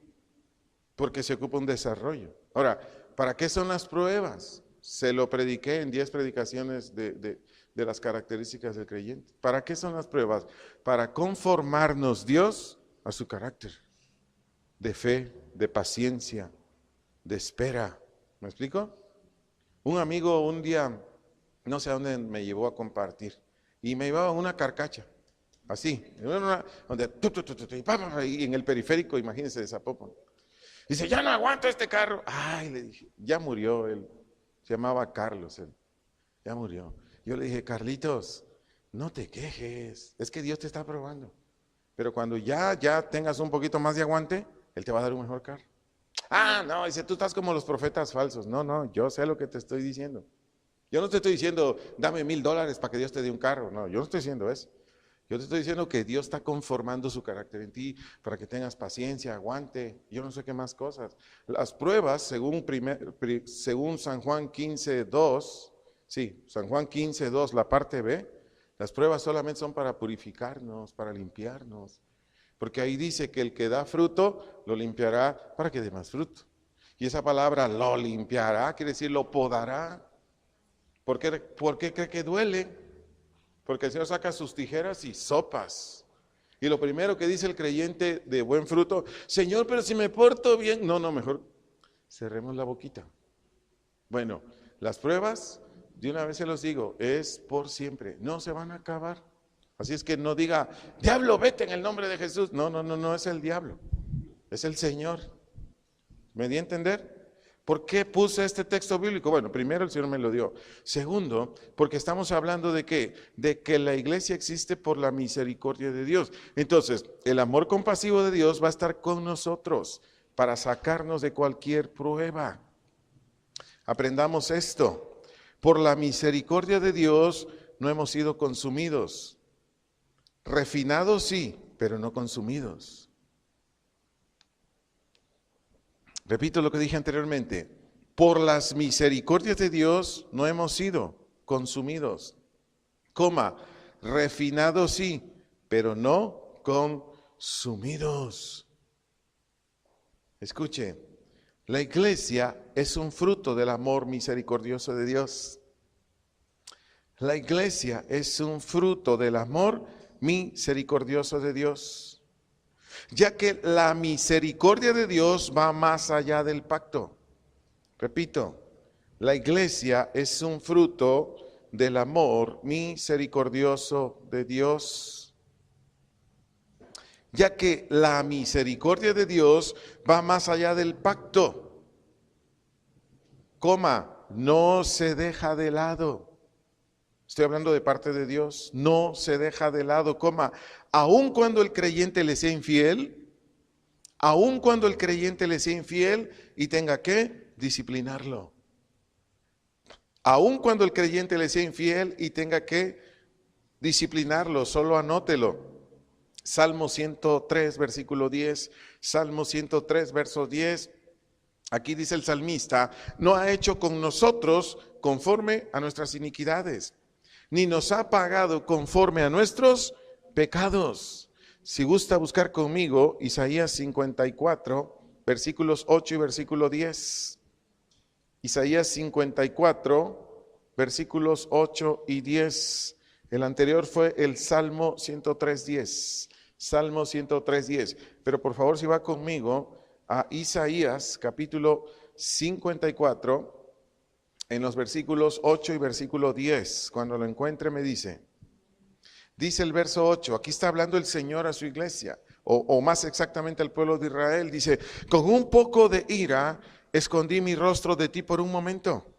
porque se ocupa un desarrollo. Ahora, ¿para qué son las pruebas? Se lo prediqué en 10 predicaciones de las características del creyente. ¿Para qué son las pruebas? Para conformarnos Dios a su carácter, de fe, de paciencia, de espera. ¿Me explico? Un amigo un día, no sé a dónde me llevó a compartir, y me llevaba una carcacha, así, y en el periférico, imagínense, de Zapopan. Dice, ya no aguanto este carro. Ay, le dije, ya murió él. Se llamaba Carlos él. Ya murió. Yo le dije, Carlitos, no te quejes. Es que Dios te está probando. Pero cuando ya tengas un poquito más de aguante, Él te va a dar un mejor carro. Ah, no, dice, tú estás como los profetas falsos. No, yo sé lo que te estoy diciendo. Yo no te estoy diciendo, dame $1,000 para que Dios te dé un carro. No, yo no estoy diciendo eso. Yo te estoy diciendo que Dios está conformando su carácter en ti para que tengas paciencia, aguante, yo no sé qué más cosas. Las pruebas, según San Juan 15:2, sí, San Juan 15:2, la parte B, las pruebas solamente son para purificarnos, para limpiarnos. Porque ahí dice que el que da fruto, lo limpiará para que dé más fruto. Y esa palabra, lo limpiará, quiere decir lo podará. ¿Por qué cree que duele? Porque el Señor saca sus tijeras y sopas. Y lo primero que dice el creyente de buen fruto, Señor, pero si me porto bien. No, mejor cerremos la boquita. Bueno, las pruebas, de una vez se los digo, es por siempre. No se van a acabar. Así es que no diga, diablo, vete en el nombre de Jesús. No es el diablo. Es el Señor. ¿Me di a entender? ¿Por qué puse este texto bíblico? Bueno, primero el Señor me lo dio. Segundo, porque estamos hablando de qué? De que la iglesia existe por la misericordia de Dios. Entonces, el amor compasivo de Dios va a estar con nosotros para sacarnos de cualquier prueba. Aprendamos esto. Por la misericordia de Dios no hemos sido consumidos. Refinados sí, pero no consumidos. Repito lo que dije anteriormente, por las misericordias de Dios no hemos sido consumidos, refinados sí, pero no consumidos. Escuche, la iglesia es un fruto del amor misericordioso de Dios. La iglesia es un fruto del amor misericordioso de Dios. Ya que la misericordia de Dios va más allá del pacto. Repito, la iglesia es un fruto del amor misericordioso de Dios. Ya que la misericordia de Dios va más allá del pacto. No se deja de lado. Estoy hablando de parte de Dios, no se deja de lado, aun cuando el creyente le sea infiel, aun cuando el creyente le sea infiel y tenga que disciplinarlo. Aun cuando el creyente le sea infiel y tenga que disciplinarlo, solo anótelo. Salmo 103, versículo 10, Salmo 103, verso 10. Aquí dice el salmista, no ha hecho con nosotros conforme a nuestras iniquidades, ni nos ha pagado conforme a nuestros pecados. Si gusta buscar conmigo, Isaías 54, versículos 8 y versículo 10. Isaías 54, versículos 8 y 10. El anterior fue el Salmo 103:10. Salmo 103:10. Pero por favor, si va conmigo a Isaías capítulo 54, en los versículos 8 y versículo 10, cuando lo encuentre me dice el verso 8, aquí está hablando el Señor a su iglesia, o más exactamente al pueblo de Israel, dice, con un poco de ira escondí mi rostro de ti por un momento,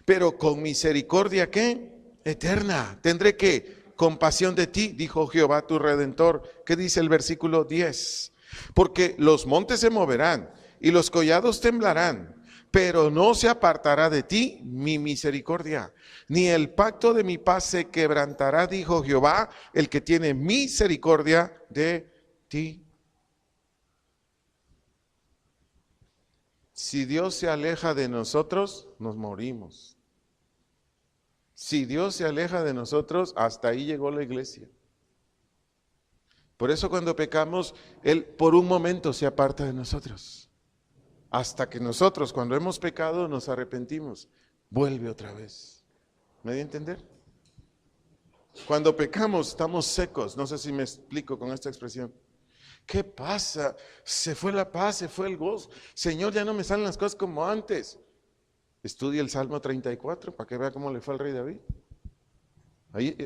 pero con misericordia, ¿qué? Eterna, tendré que compasión de ti, dijo Jehová tu Redentor. ¿Qué dice el versículo 10? Porque los montes se moverán y los collados temblarán, pero no se apartará de ti mi misericordia, ni el pacto de mi paz se quebrantará, dijo Jehová, el que tiene misericordia de ti. Si Dios se aleja de nosotros, nos morimos. Si Dios se aleja de nosotros, hasta ahí llegó la iglesia. Por eso cuando pecamos, Él por un momento se aparta de nosotros. hasta que nosotros, cuando hemos pecado, nos arrepentimos. Vuelve otra vez. ¿Me di a entender? Cuando pecamos, estamos secos. No sé si me explico con esta expresión. ¿Qué pasa? Se fue la paz, se fue el gozo. Señor, ya no me salen las cosas como antes. Estudia el Salmo 34 para que vea cómo le fue al rey David.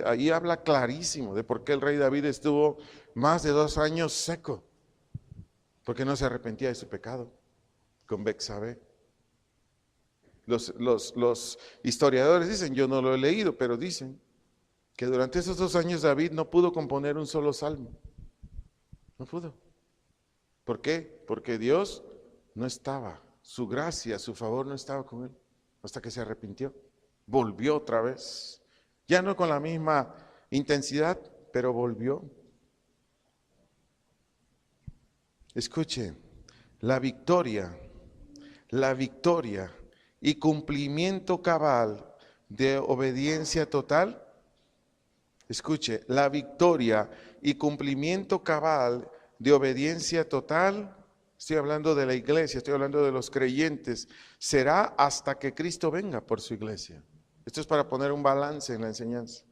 Ahí habla clarísimo de por qué el rey David estuvo más de 2 años seco. Porque no se arrepentía de su pecado con Betsabé. Los historiadores dicen, yo no lo he leído, pero dicen que durante esos 2 años David no pudo componer un solo salmo. No pudo. ¿Por qué? Porque Dios no estaba, su gracia, su favor no estaba con él, hasta que se arrepintió. Volvió otra vez, ya no con la misma intensidad, pero volvió. Escuche, la victoria y cumplimiento cabal de obediencia total. Escuche, la victoria y cumplimiento cabal de obediencia total, estoy hablando de la iglesia, estoy hablando de los creyentes, será hasta que Cristo venga por su iglesia. Esto es para poner un balance en la enseñanza.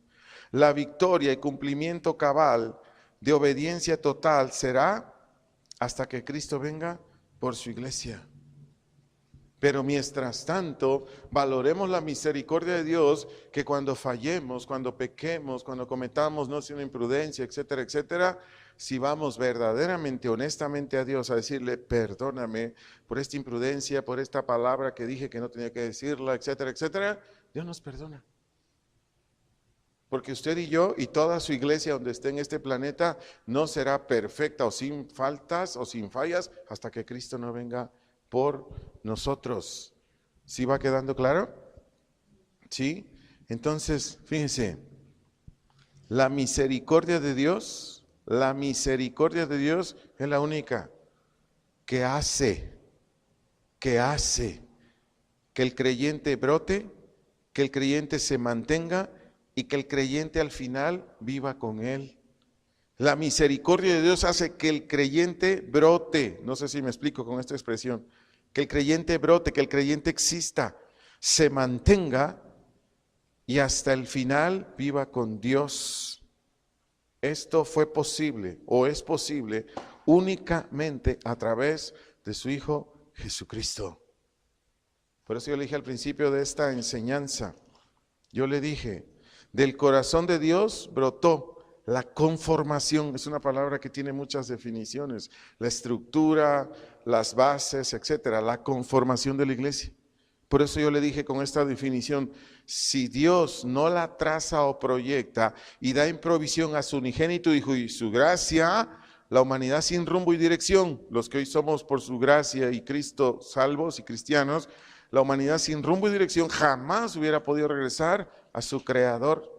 La victoria y cumplimiento cabal de obediencia total será hasta que Cristo venga por su iglesia. Pero mientras tanto, valoremos la misericordia de Dios, que cuando fallemos, cuando pequemos, cuando cometamos, no sea una imprudencia, etcétera, etcétera, si vamos verdaderamente, honestamente a Dios a decirle, perdóname por esta imprudencia, por esta palabra que dije que no tenía que decirla, etcétera, etcétera, Dios nos perdona. Porque usted y yo y toda su iglesia donde esté en este planeta no será perfecta o sin faltas o sin fallas hasta que Cristo no venga por nosotros. ¿Sí va quedando claro? ¿Sí? Entonces, fíjense, la misericordia de Dios es la única que hace que el creyente brote, que el creyente se mantenga y que el creyente al final viva con él. La misericordia de Dios hace que el creyente brote. No sé si me explico con esta expresión. Que el creyente brote, que el creyente exista, se mantenga y hasta el final viva con Dios. Esto fue posible o es posible únicamente a través de su Hijo Jesucristo. Por eso yo le dije al principio de esta enseñanza, yo le dije, del corazón de Dios brotó la conformación. Es una palabra que tiene muchas definiciones, la estructura, las bases, etcétera, la conformación de la iglesia. Por eso yo le dije con esta definición, si Dios no la traza o proyecta y da en provisión a su unigénito Hijo y su gracia, la humanidad sin rumbo y dirección, los que hoy somos por su gracia y Cristo salvos y cristianos, la humanidad sin rumbo y dirección jamás hubiera podido regresar a su Creador.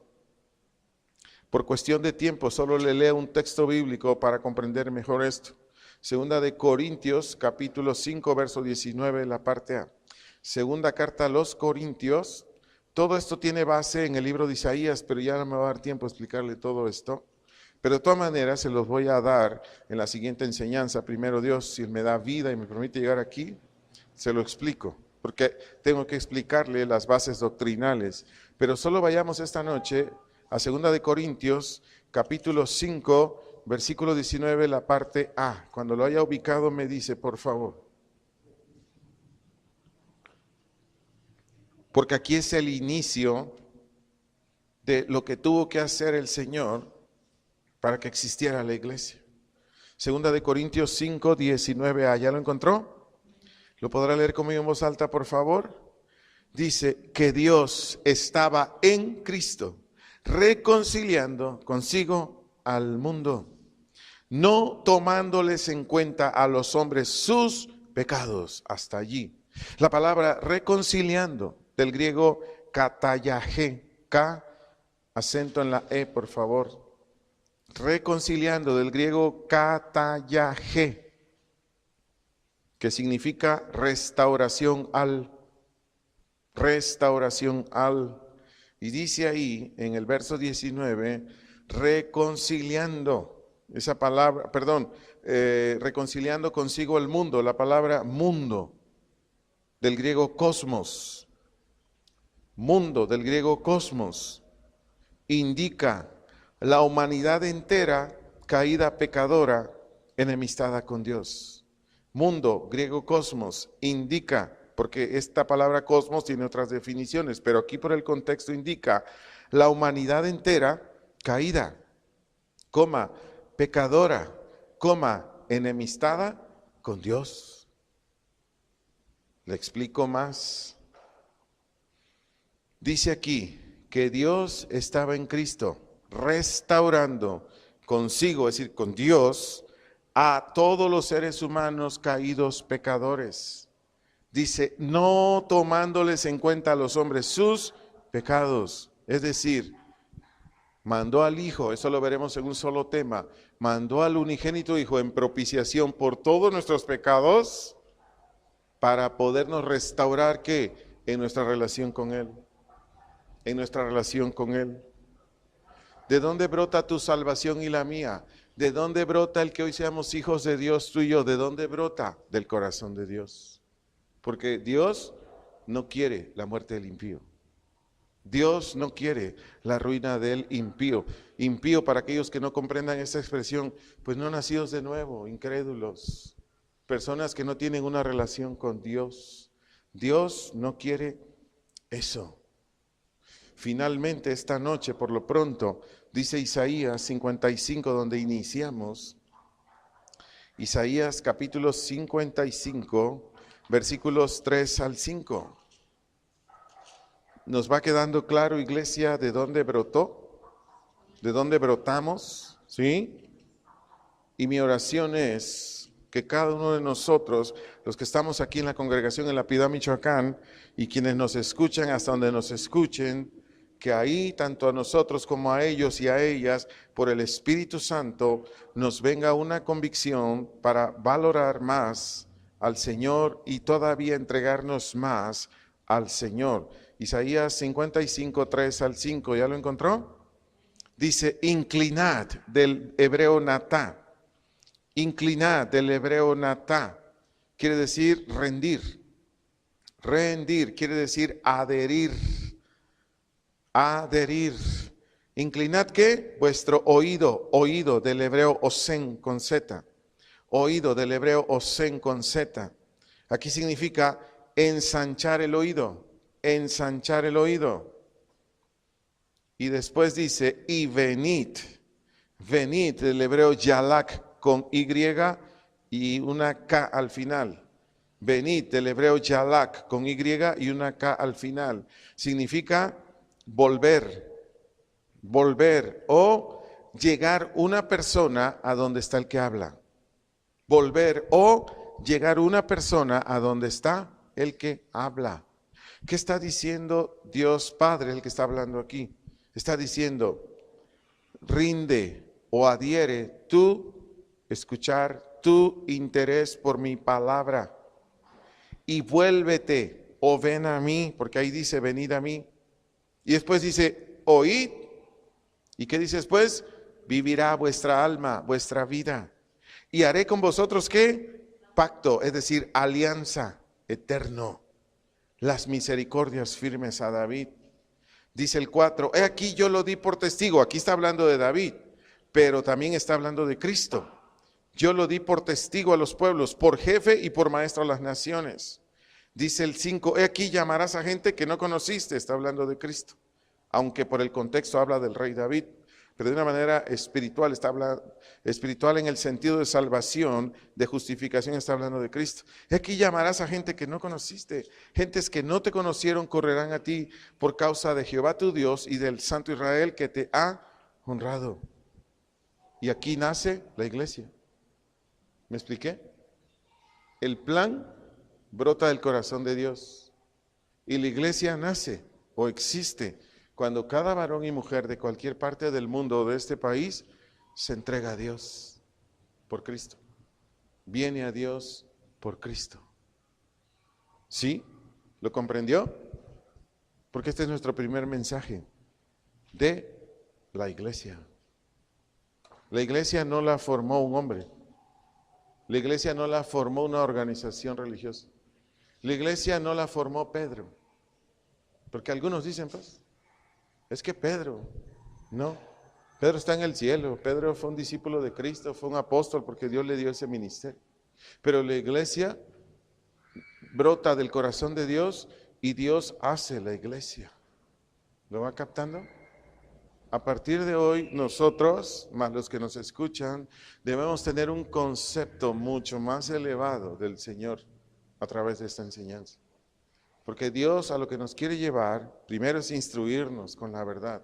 Por cuestión de tiempo, solo le leo un texto bíblico para comprender mejor esto. Segunda de Corintios, capítulo 5, verso 19, la parte A. Segunda carta a los Corintios. Todo esto tiene base en el libro de Isaías, pero ya no me va a dar tiempo a explicarle todo esto. Pero de todas maneras se los voy a dar en la siguiente enseñanza. Primero Dios, si Él me da vida y me permite llegar aquí, se lo explico, porque tengo que explicarle las bases doctrinales. Pero solo vayamos esta noche a 2 de Corintios, capítulo 5, versículo 19, la parte A. Cuando lo haya ubicado me dice, por favor. Porque aquí es el inicio de lo que tuvo que hacer el Señor para que existiera la iglesia. 2 de Corintios 5, 19a. ¿Ya lo encontró? ¿Lo podrá leer conmigo en voz alta, por favor? Dice que Dios estaba en Cristo, reconciliando consigo al mundo, no tomándoles en cuenta a los hombres sus pecados. Hasta allí. La palabra reconciliando, del griego katayaje, K, acento en la E, por favor. Reconciliando, del griego katayaje, que significa restauración al. Y dice ahí en el verso 19, reconciliando, esa palabra, reconciliando consigo el mundo, la palabra mundo del griego cosmos. Mundo, del griego cosmos, indica la humanidad entera caída pecadora, enemistada con Dios. Mundo, griego cosmos, indica, porque esta palabra cosmos tiene otras definiciones, pero aquí por el contexto indica la humanidad entera caída, coma, pecadora, coma, enemistada con Dios. Le explico más. Dice aquí que Dios estaba en Cristo restaurando consigo, es decir, con Dios, a todos los seres humanos caídos pecadores. Dice, no tomándoles en cuenta a los hombres sus pecados. Es decir, mandó al Hijo, eso lo veremos en un solo tema, mandó al unigénito Hijo en propiciación por todos nuestros pecados para podernos restaurar, ¿qué? En nuestra relación con Él. En nuestra relación con Él. ¿De dónde brota tu salvación y la mía? ¿De dónde brota el que hoy seamos hijos de Dios, tú y yo? ¿De dónde brota? Del corazón de Dios. Porque Dios no quiere la muerte del impío. Dios no quiere la ruina del impío. Impío, para aquellos que no comprendan esta expresión, pues no nacidos de nuevo, incrédulos. Personas que no tienen una relación con Dios. Dios no quiere eso. Finalmente, esta noche, por lo pronto, dice Isaías 55, donde iniciamos. Isaías capítulo 55, versículos 3 al 5. Nos va quedando claro, iglesia, de dónde brotó, de dónde brotamos, ¿sí? Y mi oración es que cada uno de nosotros, los que estamos aquí en la congregación en La Piedad, Michoacán, y quienes nos escuchan hasta donde nos escuchen, que ahí, tanto a nosotros como a ellos y a ellas, por el Espíritu Santo, nos venga una convicción para valorar más al Señor y todavía entregarnos más al Señor. Isaías 55, 3 al 5, ¿ya lo encontró? Dice, inclinad, del hebreo natá. Inclinad, del hebreo natá. Quiere decir rendir. Rendir, quiere decir adherir. Adherir. Inclinad, ¿qué? Vuestro oído. Oído, del hebreo osen con Z. Oído, del hebreo osen con Z. Aquí significa ensanchar el oído. Ensanchar el oído. Y después dice, y venid. Venid, del hebreo yalak con Y y una K al final. Venid, del hebreo yalak con Y y una K al final. Significa volver, volver o llegar una persona a donde está el que habla. Volver o llegar una persona a donde está el que habla. ¿Qué está diciendo Dios Padre, el que está hablando aquí? Está diciendo, rinde o adhiere tu escuchar, tu interés por mi palabra y vuélvete o ven a mí, porque ahí dice venid a mí. Y después dice, oíd. ¿Y qué dice después? Vivirá vuestra alma, vuestra vida. Y haré con vosotros, ¿qué? Pacto, es decir, alianza eterno. Las misericordias firmes a David. Dice el 4, he aquí yo lo di por testigo. Aquí está hablando de David, pero también está hablando de Cristo. Yo lo di por testigo a los pueblos, por jefe y por maestro a las naciones. Dice el 5, he aquí llamarás a gente que no conociste, está hablando de Cristo. Aunque por el contexto habla del rey David, pero de una manera espiritual, espiritual en el sentido de salvación, de justificación, está hablando de Cristo. He aquí llamarás a gente que no conociste, gentes que no te conocieron correrán a ti por causa de Jehová tu Dios y del Santo Israel que te ha honrado. Y aquí nace la iglesia. ¿Me expliqué? El plan brota del corazón de Dios y la iglesia nace o existe cuando cada varón y mujer de cualquier parte del mundo o de este país se entrega a Dios por Cristo. Viene a Dios por Cristo. ¿Sí? ¿Lo comprendió? Porque este es nuestro primer mensaje de la iglesia. La iglesia no la formó un hombre. La iglesia no la formó una organización religiosa. La iglesia no la formó Pedro. Porque algunos dicen, pues, es que Pedro, no. Pedro está en el cielo. Pedro fue un discípulo de Cristo, fue un apóstol porque Dios le dio ese ministerio. Pero la iglesia brota del corazón de Dios y Dios hace la iglesia. ¿Lo va captando? A partir de hoy, nosotros, más los que nos escuchan, debemos tener un concepto mucho más elevado del Señor a través de esta enseñanza. Porque Dios a lo que nos quiere llevar, primero es instruirnos con la verdad,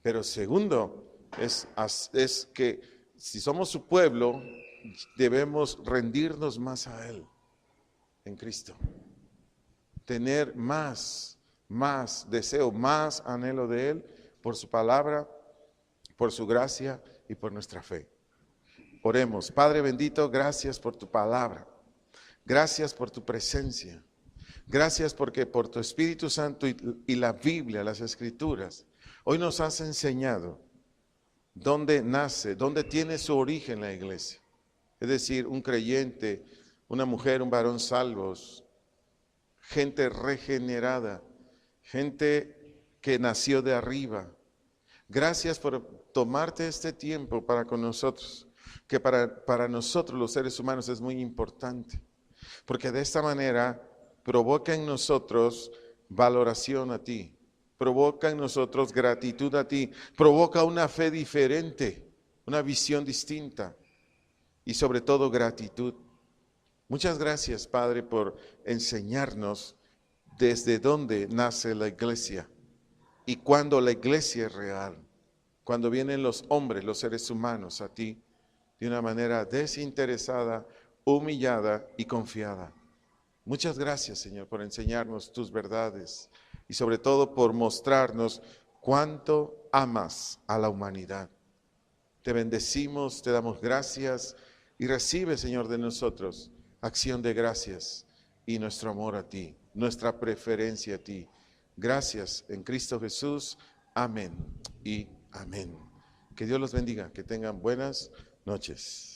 pero segundo es que si somos su pueblo, debemos rendirnos más a Él en Cristo. Tener más deseo, más anhelo de Él por su palabra, por su gracia y por nuestra fe. Oremos. Padre bendito, gracias por tu palabra. Gracias por tu presencia. Gracias porque por tu Espíritu Santo y la Biblia, las Escrituras, hoy nos has enseñado dónde nace, dónde tiene su origen la iglesia. Es decir, un creyente, una mujer, un varón salvos, gente regenerada, gente que nació de arriba. Gracias por tomarte este tiempo para con nosotros, que para nosotros los seres humanos es muy importante, porque de esta manera provoca en nosotros valoración a ti, provoca en nosotros gratitud a ti, provoca una fe diferente, una visión distinta y sobre todo gratitud. Muchas gracias, Padre, por enseñarnos desde dónde nace la iglesia y cuándo la iglesia es real, cuando vienen los hombres, los seres humanos a ti de una manera desinteresada, humillada y confiada. Muchas gracias, Señor, por enseñarnos tus verdades y sobre todo por mostrarnos cuánto amas a la humanidad. Te bendecimos, te damos gracias y recibe, Señor, de nosotros acción de gracias y nuestro amor a ti, nuestra preferencia a ti. Gracias en Cristo Jesús. Amén y amén. Que Dios los bendiga, que tengan buenas noches.